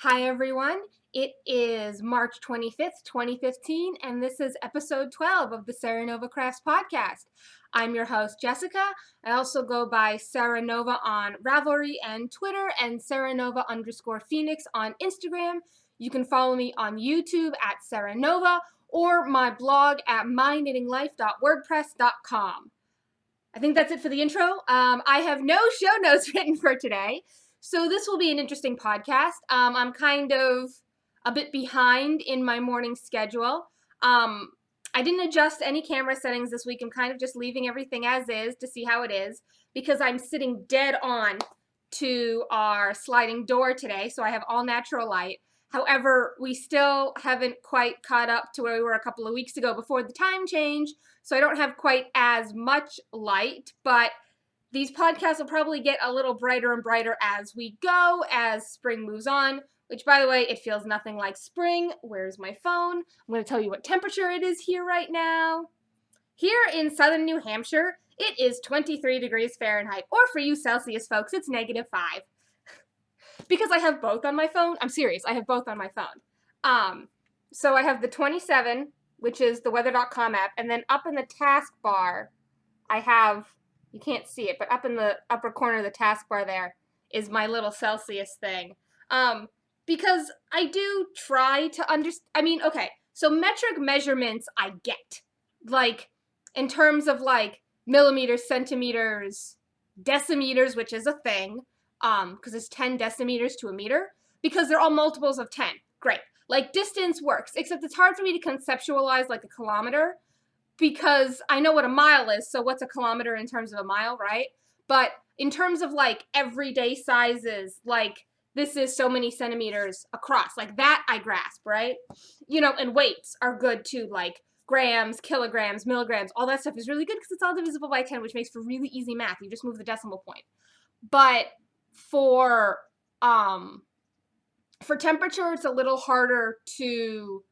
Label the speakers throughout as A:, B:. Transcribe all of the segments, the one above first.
A: Hi everyone, it is March 25th, 2015, and this is episode 12 of the Serenova Crafts podcast. I'm your host, Jessica. I also go by Serenova on Ravelry and Twitter, and Serenova_Phoenix on Instagram. You can follow me on YouTube at Serenova, or my blog at myknittinglife.wordpress.com. I think that's it for the intro. I have no show notes written for today, so this will be an interesting podcast. I'm kind of a bit behind in my morning schedule. I didn't adjust any camera settings this week. I'm kind of just leaving everything as is to see how it is because I'm sitting dead on to our sliding door today, so I have all natural light. However, we still haven't quite caught up to where we were a couple of weeks ago before the time change, so I don't have quite as much light, but these podcasts will probably get a little brighter and brighter as we go, as spring moves on, which, by the way, it feels nothing like spring. Where's my phone? I'm going to tell you what temperature it is here right now. Here in southern New Hampshire, it is 23 degrees Fahrenheit, or for you Celsius folks, it's -5. Because I have both on my phone. I'm serious, I have both on my phone. So I have the 27, which is the weather.com app, and then up in the taskbar, I have, you can't see it, but up in the upper corner of the taskbar there is my little Celsius thing. Because I do try to understand, okay, so metric measurements I get. Like, in terms of, like, millimeters, centimeters, decimeters, which is a thing, because it's 10 decimeters to a meter, because they're all multiples of 10. Great. Like, distance works, except it's hard for me to conceptualize, like, a kilometer, because I know what a mile is, so what's a kilometer in terms of a mile, right? But in terms of, like, everyday sizes, like, this is so many centimeters across, like, that I grasp, right? And weights are good, too, like, grams, kilograms, milligrams, all that stuff is really good because it's all divisible by 10, which makes for really easy math. You just move the decimal point. But for temperature, it's a little harder to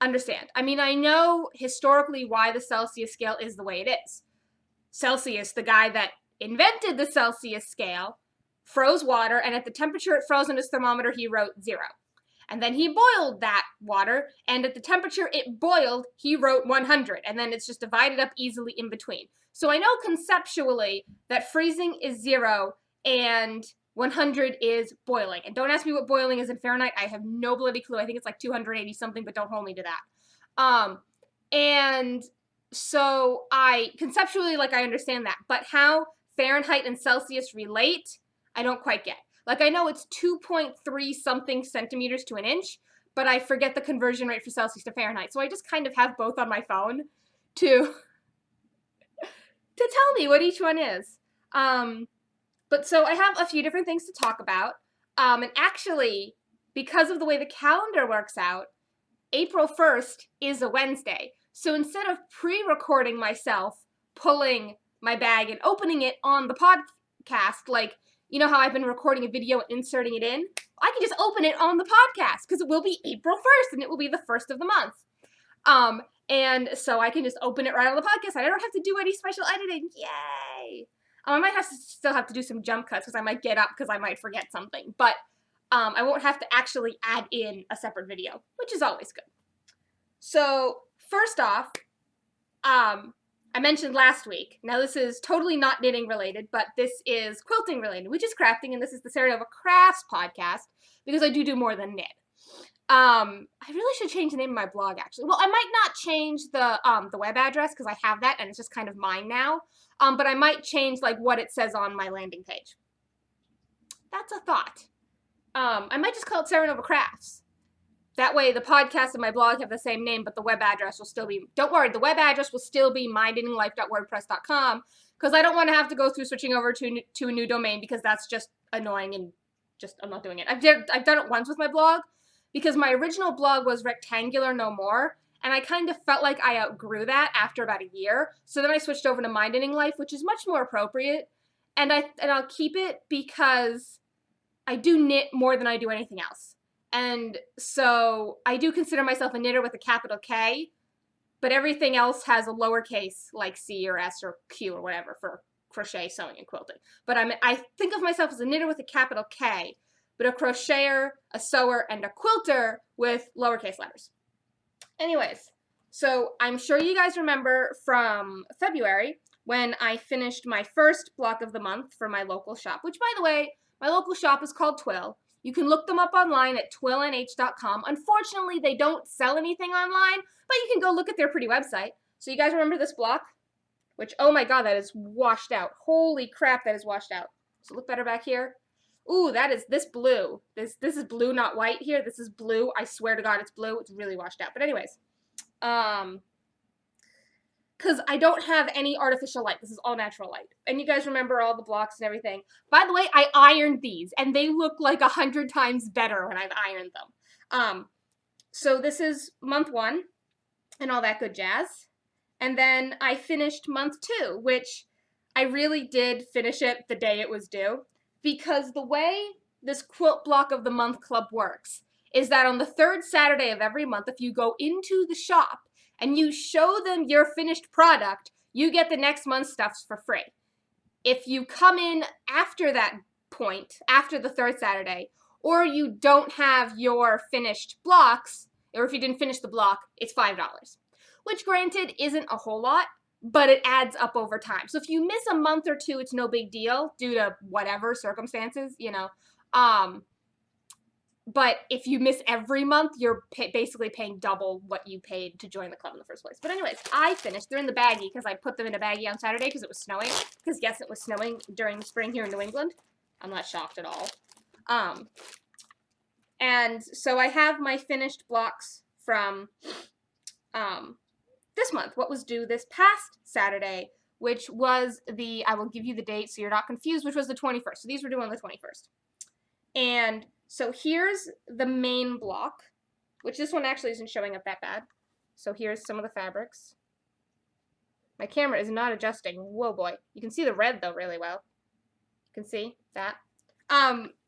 A: understand. I mean, I know historically why the Celsius scale is the way it is. Celsius, the guy that invented the Celsius scale, froze water, and at the temperature it froze on his thermometer, he wrote 0. And then he boiled that water, and at the temperature it boiled, he wrote 100, and then it's just divided up easily in between. So I know conceptually that freezing is 0 and 100 is boiling. And don't ask me what boiling is in Fahrenheit. I have no bloody clue. I think it's like 280 something, but don't hold me to that. And so I conceptually, like, I understand that. But how Fahrenheit and Celsius relate, I don't quite get. Like, I know it's 2.3 something centimeters to an inch, but I forget the conversion rate for Celsius to Fahrenheit. So I just kind of have both on my phone to tell me what each one is. But so I have a few different things to talk about. And actually, because of the way the calendar works out, April 1st is a Wednesday. So instead of pre-recording myself, pulling my bag and opening it on the podcast, like, you know how I've been recording a video and inserting it in? I can just open it on the podcast because it will be April 1st and it will be the first of the month. And so I can just open it right on the podcast. I don't have to do any special editing. Yay! I might still have to do some jump cuts because I might get up because I might forget something. But I won't have to actually add in a separate video, which is always good. So first off, I mentioned last week, now this is totally not knitting related, but this is quilting related, which is crafting, and this is the Serenova Crafts podcast, because I do more than knit. I really should change the name of my blog, actually. Well, I might not change the web address, because I have that, and it's just kind of mine now, but I might change, like, what it says on my landing page. That's a thought. I might just call it Serenova Crafts. That way, the podcast and my blog have the same name, but the web address will still be, don't worry, the web address will still be myknittinglife.wordpress.com, because I don't want to have to go through switching over to a new domain, because that's just annoying and just, I'm not doing it. I've done it once with my blog, because my original blog was Rectangular No More, and I kind of felt like I outgrew that after about a year, so then I switched over to My Knitting Life, which is much more appropriate, and I'll keep it because I do knit more than I do anything else. And so I do consider myself a knitter with a capital K, but everything else has a lowercase, like C or S or Q or whatever for crochet, sewing, and quilting. But I think of myself as a knitter with a capital K but a crocheter, a sewer, and a quilter with lowercase letters. Anyways, so I'm sure you guys remember from February when I finished my first block of the month for my local shop, which, by the way, my local shop is called Twill. You can look them up online at twilnh.com. Unfortunately, they don't sell anything online, but you can go look at their pretty website. So you guys remember this block? Which, oh my god, that is washed out. Holy crap, that is washed out. So look better back here. Ooh, that is this blue. This is blue, not white here. This is blue. I swear to God, it's blue. It's really washed out. But anyways, because I don't have any artificial light. This is all natural light. And you guys remember all the blocks and everything. By the way, I ironed these, and they look like 100 times better when I've ironed them. So this is month 1 and all that good jazz. And then I finished month 2, which I really did finish it the day it was due. Because the way this quilt block of the month club works is that on the 3rd Saturday of every month, if you go into the shop and you show them your finished product, you get the next month's stuff for free. If you come in after that point, after the 3rd Saturday, or you don't have your finished blocks, or if you didn't finish the block, it's $5. Which, granted, isn't a whole lot, but it adds up over time. So if you miss a month or 2, it's no big deal due to whatever circumstances, you know. But if you miss every month, you're basically paying double what you paid to join the club in the first place. But anyways, I finished. They're in the baggie because I put them in a baggie on Saturday because it was snowing. Because yes, it was snowing during the spring here in New England. I'm not shocked at all. And so I have my finished blocks from this month, what was due this past Saturday, which was the, I will give you the date so you're not confused, which was the 21st. So these were due on the 21st. And so here's the main block, which this one actually isn't showing up that bad. So here's some of the fabrics. My camera is not adjusting. Whoa, boy. You can see the red, though, really well. You can see that.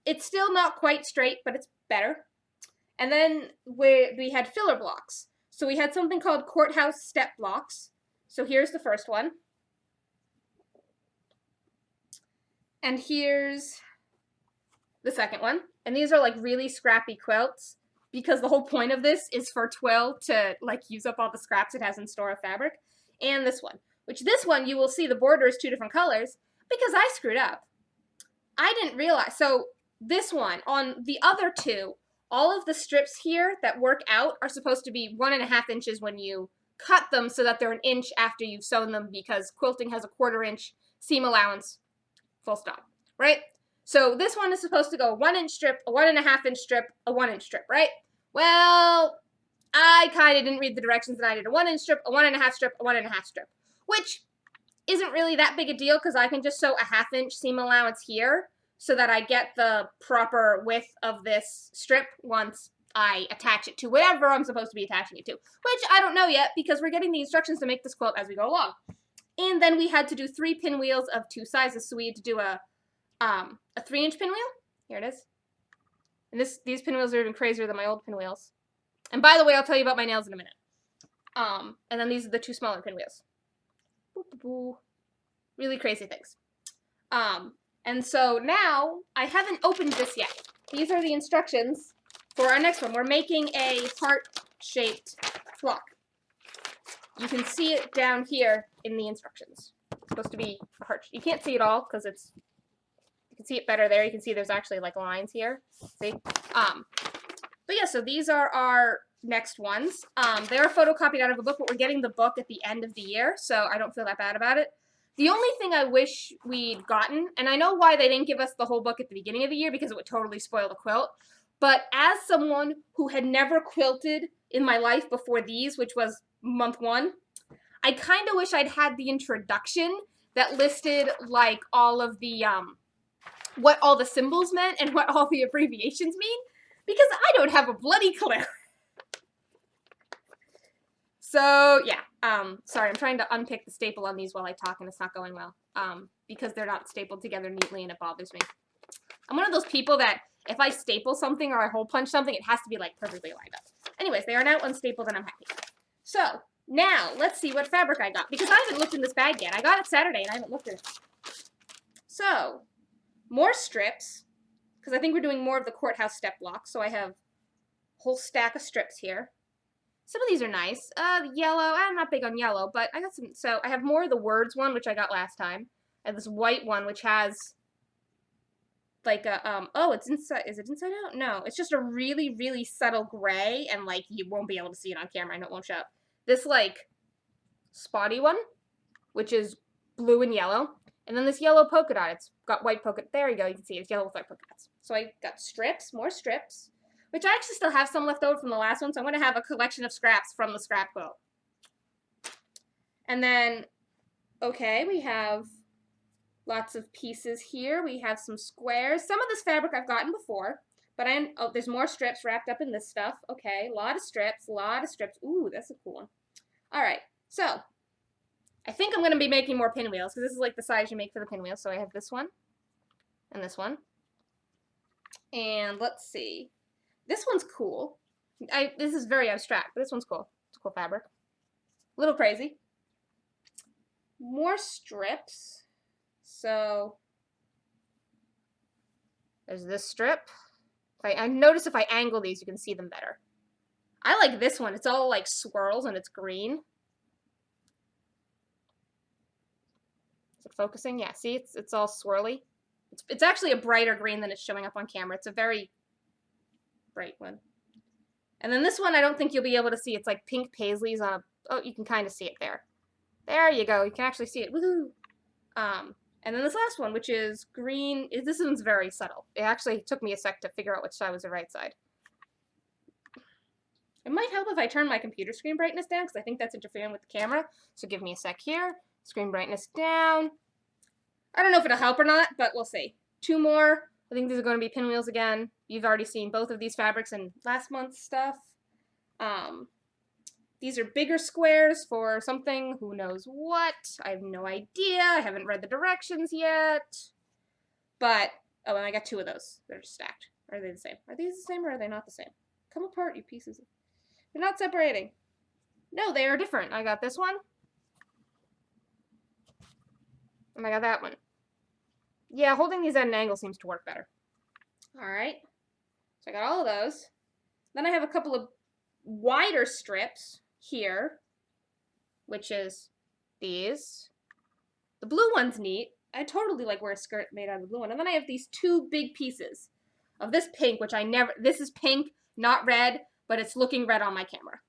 A: It's still not quite straight, but it's better. And then we had filler blocks. So we had something called courthouse step blocks. So here's the first one. And here's the second one. And these are like really scrappy quilts because the whole point of this is for Twill to like use up all the scraps it has in store of fabric. And this one, which this one you will see the border is 2 different colors because I screwed up. I didn't realize. So this one, on the other 2, all of the strips here that work out are supposed to be 1.5 inches when you cut them so that they're 1 inch after you've sewn them because quilting has a 1/4 inch seam allowance, full stop, right? So this one is supposed to go 1 inch strip, a 1.5 inch strip, a 1 inch strip, right? Well, I kind of didn't read the directions and I did a 1 inch strip, a 1.5 strip, a 1.5 strip, which isn't really that big a deal because I can just sew a 1/2 inch seam allowance here so that I get the proper width of this strip once I attach it to whatever I'm supposed to be attaching it to, which I don't know yet because we're getting the instructions to make this quilt as we go along. And then we had to do 3 pinwheels of 2 sizes, so we had to do a 3-inch pinwheel. Here it is. And these pinwheels are even crazier than my old pinwheels. And by the way, I'll tell you about my nails in a minute. And then these are the 2 smaller pinwheels. Really crazy things. And so now, I haven't opened this yet. These are the instructions for our next one. We're making a heart-shaped block. You can see it down here in the instructions. It's supposed to be a heart. You can't see it all because it's, you can see it better there. You can see there's actually like lines here. See? But yeah, so these are our next ones. They are photocopied out of a book, but we're getting the book at the end of the year, so I don't feel that bad about it. The only thing I wish we'd gotten, and I know why they didn't give us the whole book at the beginning of the year because it would totally spoil the quilt, but as someone who had never quilted in my life before these, which was month 1, I kind of wish I'd had the introduction that listed like all of the, what all the symbols meant and what all the abbreviations mean, because I don't have a bloody clue. So, yeah, sorry, I'm trying to unpick the staple on these while I talk, and it's not going well, because they're not stapled together neatly, and it bothers me. I'm one of those people that if I staple something or I hole punch something, it has to be, like, perfectly lined up. Anyways, they are now unstapled, and I'm happy. So, now, let's see what fabric I got, because I haven't looked in this bag yet. I got it Saturday, and I haven't looked at it. So, more strips, because I think we're doing more of the courthouse step block. So I have a whole stack of strips here. Some of these are nice. Yellow, I'm not big on yellow, but I got some. So I have more of the words one, which I got last time. I have this white one, which has like a, oh, it's inside, is it inside out? No, it's just a really, really subtle gray, and like, you won't be able to see it on camera, I know it won't show up. This like, spotty one, which is blue and yellow, and then this yellow polka dot, it's got white polka, there you go, you can see it, it's yellow with white polka dots. So I got strips, more strips, which I actually still have some left over from the last one, so I'm going to have a collection of scraps from the scrap quilt. And then, okay, we have lots of pieces here. We have some squares. Some of this fabric I've gotten before, but there's more strips wrapped up in this stuff. Okay, a lot of strips, a lot of strips. Ooh, that's a cool one. All right, so I think I'm going to be making more pinwheels because this is like the size you make for the pinwheels. So I have this one and this one. And let's see. This one's cool. This is very abstract, but this one's cool. It's cool fabric. A little crazy. More strips. So there's this strip. I notice if I angle these, you can see them better. I like this one. It's all like swirls and it's green. Is it focusing? Yeah, see, it's all swirly. It's actually a brighter green than it's showing up on camera. It's a very bright one. And then this one, I don't think you'll be able to see. It's like pink paisleys on a, oh, you can kind of see it there. There you go. You can actually see it. Woohoo! And then this last one, which is green, this one's very subtle. It actually took me a sec to figure out which side was the right side. It might help if I turn my computer screen brightness down, because I think that's interfering with the camera. So give me a sec here. Screen brightness down. I don't know if it'll help or not, but we'll see. Two more. I think these are going to be pinwheels again. You've already seen both of these fabrics in last month's stuff. These are bigger squares for something, who knows what. I have no idea. I haven't read the directions yet. But, oh, and I got two of those. They're just stacked. Are they the same? Are these the same or are they not the same? Come apart, you pieces. They're not separating. No, they are different. I got this one. And I got that one. Yeah, holding these at an angle seems to work better. Alright. So I got all of those. Then I have a couple of wider strips here, which is these. The blue one's neat. I totally like wear a skirt made out of the blue one. And then I have these two big pieces of this pink, which I never, this is pink, not red, but it's looking red on my camera.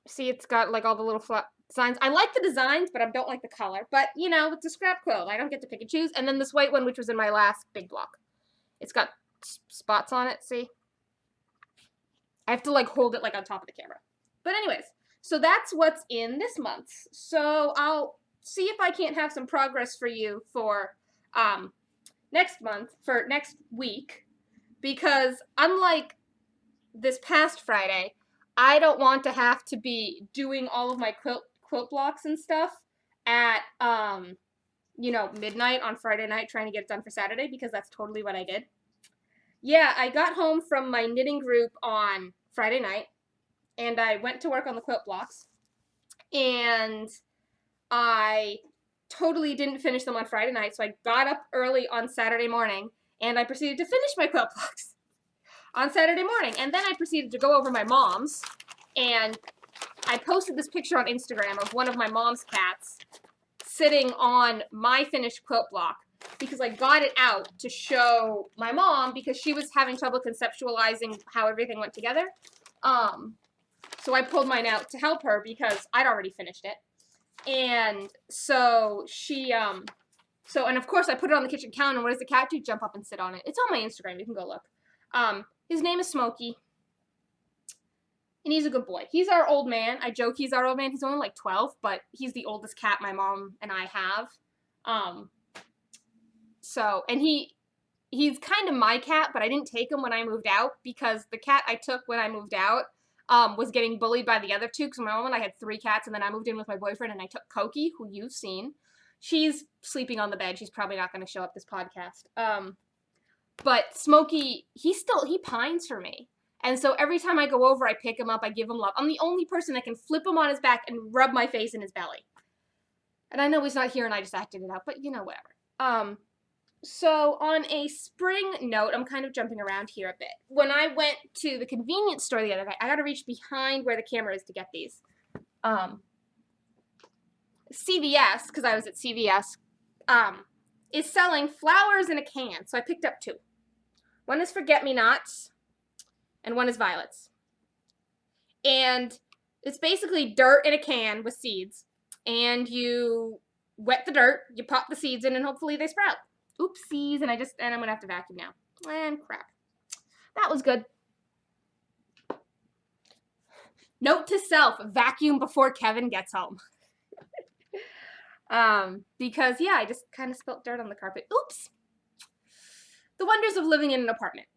A: See, it's got like all the little designs. I like the designs, but I don't like the color. But, you know, it's a scrap quilt. I don't get to pick and choose. And then this white one, which was in my last big block. It's got spots on it, see? I have to like hold it like on top of the camera. But anyways, so that's what's in this month's. So I'll see if I can't have some progress for you for next month, for next week, because unlike this past Friday, I don't want to have to be doing all of my quilt blocks and stuff at you know, midnight on Friday night trying to get it done for Saturday, because that's totally what I did. Yeah, I got home from my knitting group on Friday night, and I went to work on the quilt blocks, and I totally didn't finish them on Friday night, so I got up early on Saturday morning, and I proceeded to finish my quilt blocks on Saturday morning, and then I proceeded to go over my mom's, and I posted this picture on Instagram of one of my mom's cats sitting on my finished quilt block, because I got it out to show my mom, because she was having trouble conceptualizing how everything went together. So I pulled mine out to help her because I'd already finished it. And so she, and of course I put it on the kitchen counter, and what does the cat do? Jump up and sit on it. It's on my Instagram, you can go look. His name is Smokey. And he's a good boy. He's our old man. I joke he's our old man. He's only like 12, but he's the oldest cat my mom and I have. So, and he's kind of my cat, but I didn't take him when I moved out, because the cat I took when I moved out was getting bullied by the other two, because my mom and I had 3 cats, and then I moved in with my boyfriend, and I took Koki, who you've seen. She's sleeping on the bed. She's probably not going to show up this podcast. But Smokey, he pines for me. And so every time I go over, I pick him up, I give him love. I'm the only person that can flip him on his back and rub my face in his belly. And I know he's not here and I just acted it out, but you know, whatever. So on a spring note, I'm kind of jumping around here a bit. When I went to the convenience store the other day, I got to reach behind where the camera is to get these. CVS, because I was at CVS, is selling flowers in a can. So I picked up two. One is forget-me-nots, and one is violets. And it's basically dirt in a can with seeds. And you wet the dirt, you pop the seeds in, and hopefully they sprout. Oopsies, and I'm gonna have to vacuum now. And crap. That was good. Note to self, vacuum before Kevin gets home. Because yeah, I just kind of spilt dirt on the carpet. Oops. The wonders of living in an apartment.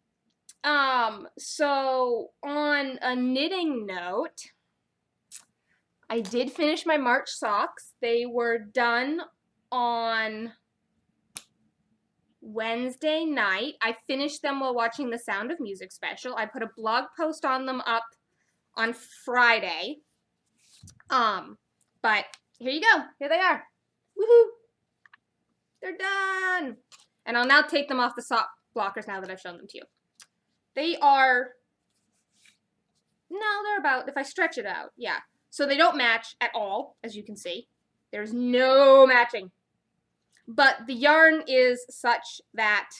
A: So on a knitting note, I did finish my March socks. They were done on Wednesday night. I finished them while watching the Sound of Music special. I put a blog post on them up on Friday. But here you go. Here they are. Woohoo! They're done. And I'll now take them off the sock blockers now that I've shown them to you. They are, no, they're about, if I stretch it out, yeah. So they don't match at all, as you can see. There's no matching. But the yarn is such that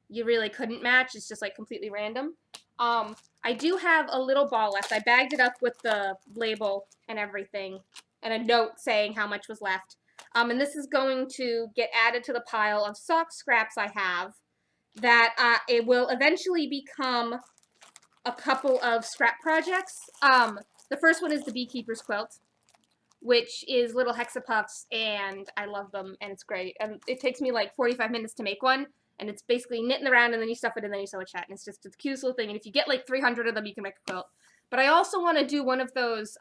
A: you really couldn't match. It's just like completely random. I do have a little ball left. I bagged it up with the label and everything and a note saying how much was left. And this is going to get added to the pile of sock scraps I have that it will eventually become a couple of scrap projects. The first one is the Beekeeper's Quilt, which is little hexapuffs, and I love them, and it's great. And it takes me like 45 minutes to make one, and it's basically knitting around, and then you stuff it, and then you sew it shut, and it's just the cutest little thing. And if you get like 300 of them, you can make a quilt. But I also want to do one of those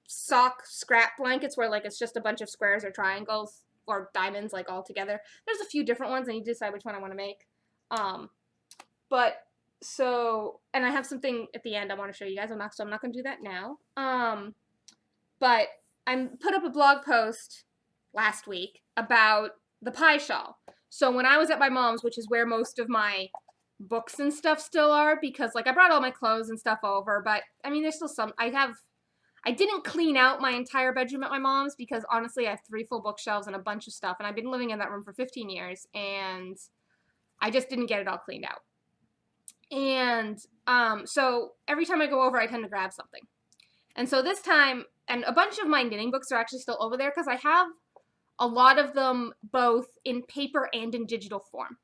A: sock scrap blankets where like it's just a bunch of squares or triangles or diamonds like all together. There's a few different ones, and you decide which one I want to make. And I have something at the end I want to show you guys. I'm not going to do that now. But I put up a blog post last week about the pie shawl. So when I was at my mom's, which is where most of my books and stuff still are, because like I brought all my clothes and stuff over, but I mean there's still some. I didn't clean out my entire bedroom at my mom's because honestly I have 3 full bookshelves and a bunch of stuff, and I've been living in that room for 15 years, and I just didn't get it all cleaned out. And so every time I go over, I tend to grab something. And so this time, and a bunch of my knitting books are actually still over there because I have a lot of them both in paper and in digital form.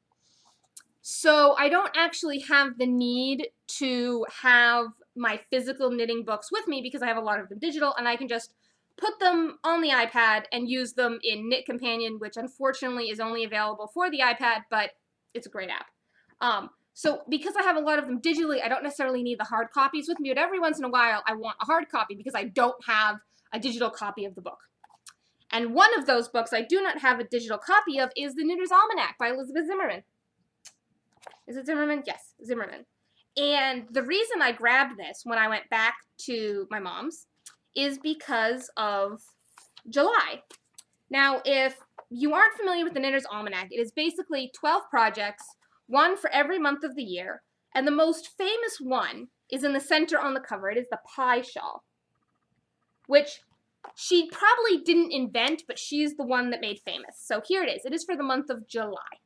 A: So I don't actually have the need to have my physical knitting books with me because I have a lot of them digital, and I can just put them on the iPad and use them in Knit Companion, which unfortunately is only available for the iPad, but it's a great app. So because I have a lot of them digitally, I don't necessarily need the hard copies with me, but every once in a while I want a hard copy because I don't have a digital copy of the book. And one of those books I do not have a digital copy of is The Knitter's Almanac by Elizabeth Zimmerman. Is it Zimmerman? Yes, Zimmerman. And the reason I grabbed this when I went back to my mom's is because of July. Now, if you aren't familiar with The Knitter's Almanac, it is basically 12 projects, one for every month of the year, and the most famous one is in the center on the cover. It is the pie shawl, which she probably didn't invent, but she's the one that made famous. So here it is. It is for the month of July.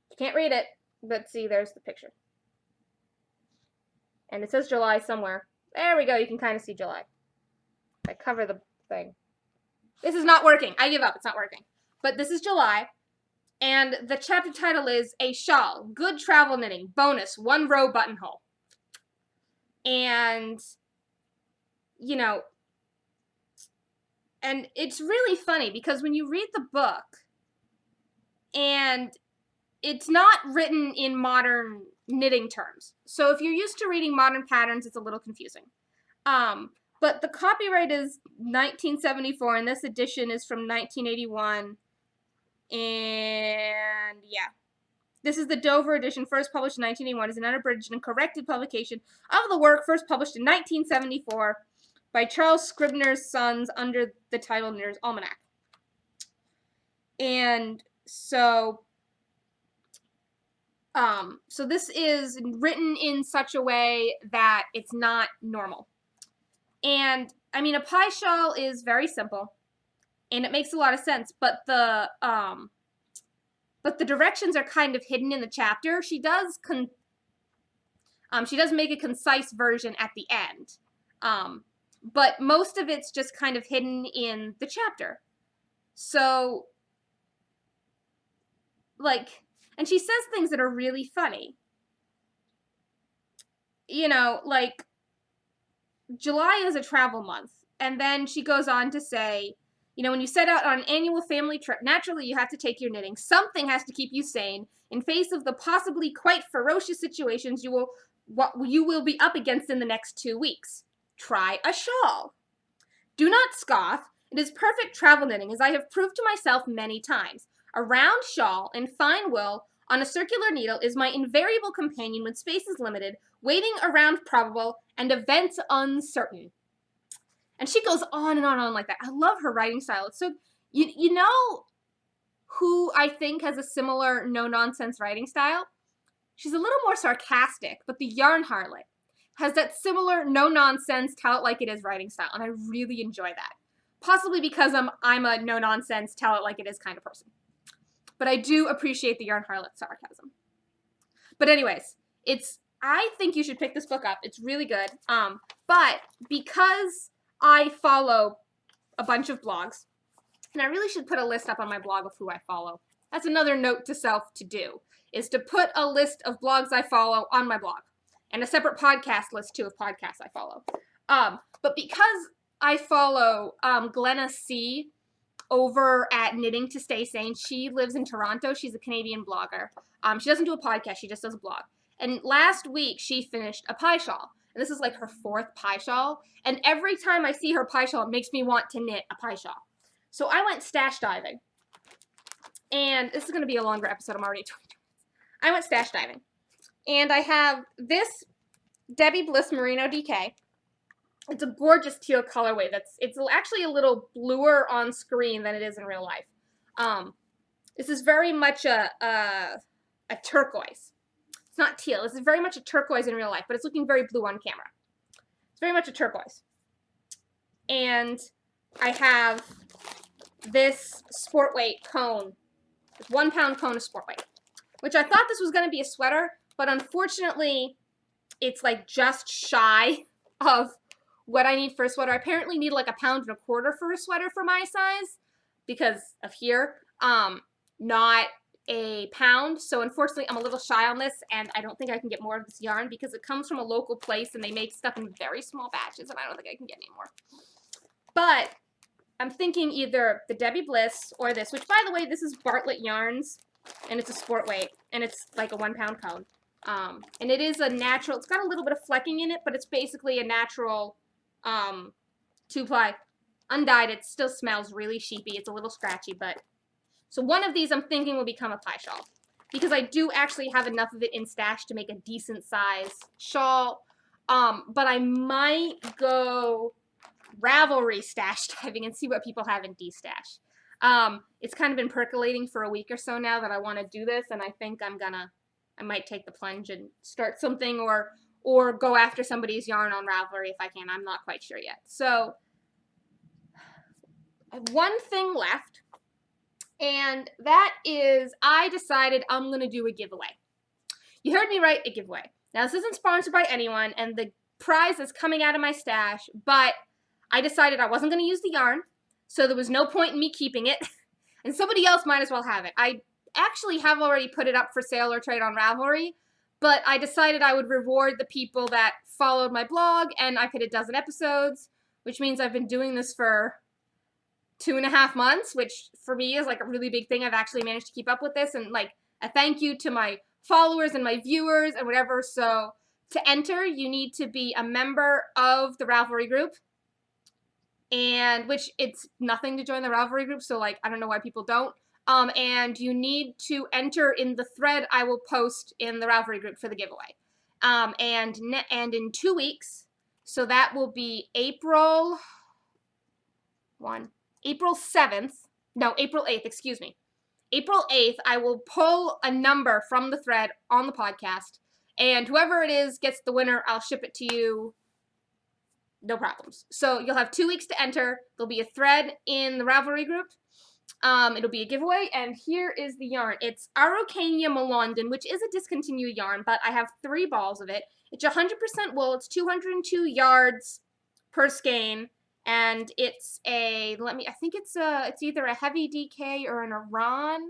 A: You can't read it, but see, there's the picture. And it says July somewhere. There we go. You can kind of see July. I cover the thing. This is not working. I give up. It's not working. But this is July. And the chapter title is A Shawl, Good Travel Knitting, Bonus, 1-Row Buttonhole. And, you know, and it's really funny because when you read the book, and it's not written in modern knitting terms. So if you're used to reading modern patterns, it's a little confusing. But the copyright is 1974, and this edition is from 1981. And yeah, this is the Dover edition, first published in 1981, is an unabridged and corrected publication of the work first published in 1974 by Charles Scribner's Sons under the title Knitter's Almanac. And so So this is written in such a way that it's not normal. And I mean, a pie shawl is very simple, and it makes a lot of sense. But the directions are kind of hidden in the chapter. She does make a concise version at the end, but most of it's just kind of hidden in the chapter. So, like, and she says things that are really funny. You know, like, July is a travel month, and then she goes on to say, you know, when you set out on an annual family trip, naturally you have to take your knitting. Something has to keep you sane in face of the possibly quite ferocious situations you will be up against in the next 2 weeks. Try a shawl. Do not scoff. It is perfect travel knitting, as I have proved to myself many times. A round shawl in fine wool on a circular needle is my invariable companion when space is limited, waiting around probable, and events uncertain. And she goes on and on like that. I love her writing style. It's so, you know who I think has a similar no-nonsense writing style? She's a little more sarcastic, but the Yarn Harlot has that similar no-nonsense, tell it like it is writing style, and I really enjoy that. Possibly because I'm a no-nonsense, tell it like it is kind of person. But I do appreciate the Yarn Harlot sarcasm. But anyways, I think you should pick this book up. It's really good. But because I follow a bunch of blogs, and I really should put a list up on my blog of who I follow. That's another note to self to do, is to put a list of blogs I follow on my blog. And a separate podcast list, too, of podcasts I follow. But because I follow Glenna C. over at Knitting to Stay Sane, she lives in Toronto. She's a Canadian blogger. She doesn't do a podcast. She just does a blog. And last week, she finished a pie shawl. And this is like her 4th pie shawl. And every time I see her pie shawl, it makes me want to knit a pie shawl. So I went stash diving. And this is going to be a longer episode. I'm already 22 minutes. I went stash diving. And I have this Debbie Bliss Merino DK. It's a gorgeous teal colorway. It's actually a little bluer on screen than it is in real life. This is very much a turquoise. It's not teal. This is very much a turquoise in real life, but it's looking very blue on camera. It's very much a turquoise. And I have this sport weight cone, this 1 pound cone of sport weight, which I thought this was going to be a sweater, but unfortunately, it's like just shy of what I need for a sweater. I apparently need like 1.25 pounds for a sweater for my size because of here, not a pound. So unfortunately, I'm a little shy on this, and I don't think I can get more of this yarn because it comes from a local place and they make stuff in very small batches, and I don't think I can get any more. But I'm thinking either the Debbie Bliss or this, which by the way, this is Bartlett Yarns, and it's a sport weight, and it's like a 1 pound cone. And it is a natural, it's got a little bit of flecking in it, but it's basically a natural 2-ply. Undyed, it still smells really sheepy. It's a little scratchy, but... So one of these I'm thinking will become a pie shawl, because I do actually have enough of it in stash to make a decent size shawl. But I might go Ravelry stash diving and see what people have in D-stash. It's kind of been percolating for a week or so now that I want to do this, and I think I might take the plunge and start something, or go after somebody's yarn on Ravelry if I can. I'm not quite sure yet. So I have one thing left, and that is I decided I'm going to do a giveaway. You heard me right, a giveaway. Now, this isn't sponsored by anyone, and the prize is coming out of my stash, but I decided I wasn't going to use the yarn, so there was no point in me keeping it, and somebody else might as well have it. I actually have already put it up for sale or trade on Ravelry, but I decided I would reward the people that followed my blog, and I've hit a dozen episodes, which means I've been doing this for 2.5 months, which for me is like a really big thing. I've actually managed to keep up with this, and like a thank you to my followers and my viewers and whatever. So to enter, you need to be a member of the Ravelry group, and which it's nothing to join the Ravelry group, so like I don't know why people don't. And you need to enter in the thread I will post in the Ravelry group for the giveaway. And in 2 weeks, so that will be April 7th, no, April 8th, excuse me. April 8th, I will pull a number from the thread on the podcast, and whoever it is gets the winner. I'll ship it to you. No problems. So you'll have 2 weeks to enter. There'll be a thread in the Ravelry group. It'll be a giveaway, and here is the yarn. It's Araucania Melondon, which is a discontinued yarn, but I have 3 balls of it. It's 100% wool. It's 202 yards per skein, and it's a, I think it's either a heavy DK or an Iran.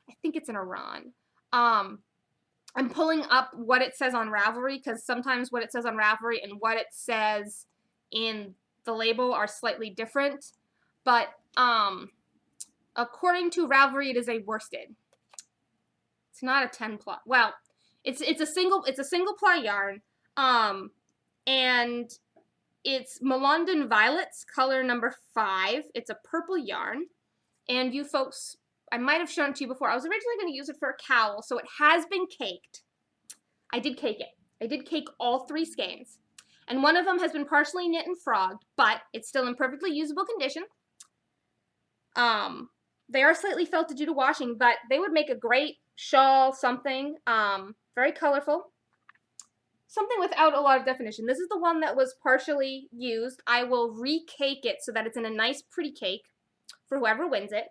A: I think it's an Iran. I'm pulling up what it says on Ravelry, because sometimes what it says on Ravelry and what it says in the label are slightly different. But according to Ravelry, it is a worsted. It's not a 10 ply. Well, it's a single ply yarn. And it's Melondon Violets, color number 5. It's a purple yarn. And you folks, I might have shown it to you before. I was originally going to use it for a cowl, so it has been caked. I did cake it. I did cake all 3 skeins. And one of them has been partially knit and frogged, but it's still in perfectly usable condition. They are slightly felted due to washing, but they would make a great shawl, something. Very colorful. Something without a lot of definition. This is the one that was partially used. I will re-cake it so that it's in a nice, pretty cake for whoever wins it.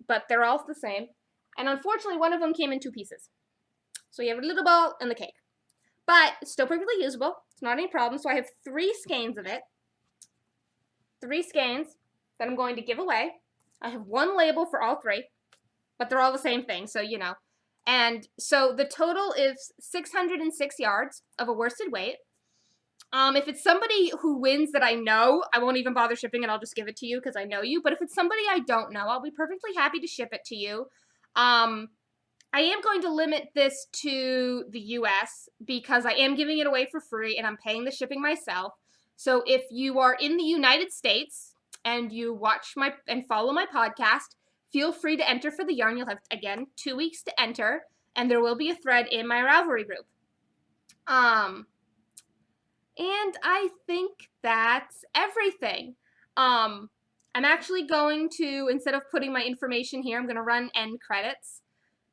A: But they're all the same. And unfortunately, one of them came in 2 pieces. So you have a little ball and the cake. But it's still perfectly usable. It's not any problem. So I have 3 skeins of it. 3 skeins that I'm going to give away. I have 1 label for all 3. But they're all the same thing, so you know. And so the total is 606 yards of a worsted weight. If it's somebody who wins that I know, I won't even bother shipping it. I'll just give it to you because I know you. But if it's somebody I don't know, I'll be perfectly happy to ship it to you. I am going to limit this to the US because I am giving it away for free and I'm paying the shipping myself. So if you are in the United States and you watch and follow my podcast, feel free to enter for the yarn. You'll have, again, 2 weeks to enter, and there will be a thread in my Ravelry group. And I think that's everything. I'm actually going to, instead of putting my information here, I'm going to run end credits.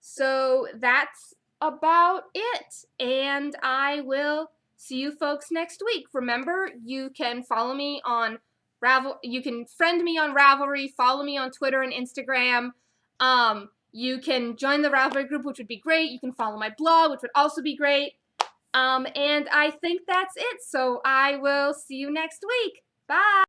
A: So that's about it, and I will see you folks next week. Remember, you can follow me on you can friend me on Ravelry, follow me on Twitter and Instagram. You can join the Ravelry group, which would be great. You can follow my blog, which would also be great. And I think that's it. So I will see you next week. Bye.